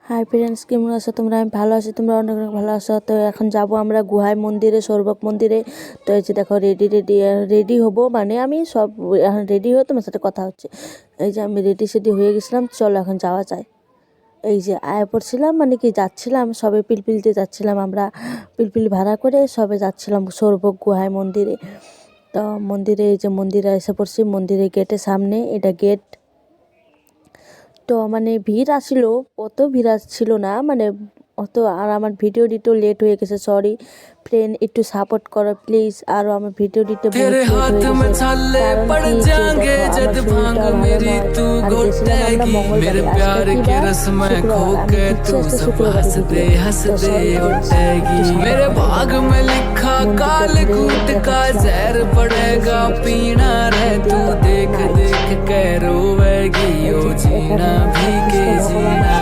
Hi friends, কেমন আছো তোমরা? আমি ভালো আছি, তোমরা অনেক অনেক ভালো আছো। তো এখন যাব আমরা গুহায় মন্দিরে, সৌরভক মন্দিরে। তো এই যে দেখো রেডি রেডি রেডি হবো, মানে আমি সব এখন রেডি হয়ে তোমার সাথে কথা হচ্ছে। এই যে আমি রেডি সেডি হয়ে গেছিলাম, চলো এখন যাওয়া যায়। এই যে আয়া পড়ছিলাম, মানে কি যাচ্ছিলাম সবে পিলপিলিতে যাচ্ছিলাম আমরা, পিলপিল ভাড়া করে সবে যাচ্ছিলাম সৌরভক গুহায় মন্দিরে। তো মন্দিরে, এই যে মন্দিরে এসে পড়ছি, মন্দিরের গেটের সামনে, এটা গেট। তো মানে ভিড় আসছিল, অত ভিড় আসছিল না, মানে অত। আর আমার ভিডিও দিতেও লেট হয়ে গেছে, সরি ফ্রেন্ড, একটু সাপোর্ট করো প্লিজ। আরও আমার ভিডিও দিতে বহুত লেট হয়ে গেছে, কারণ কি যে দেখো আমার শরীরটা ভালো নয়। আর গেছিলাম আমরা মঙ্গলবারে, আজকে কি বার? শুক্রবার। আমি ইচ্ছে আজকে শুক্রবারে ভিডিও। তো সরি ফ্রেন্ডস, मेरे भाग में लिखा काल कूट का जहर पड़ेगा पीना रे तू देख देख के रोवेगी ओ जीना भी के जीना।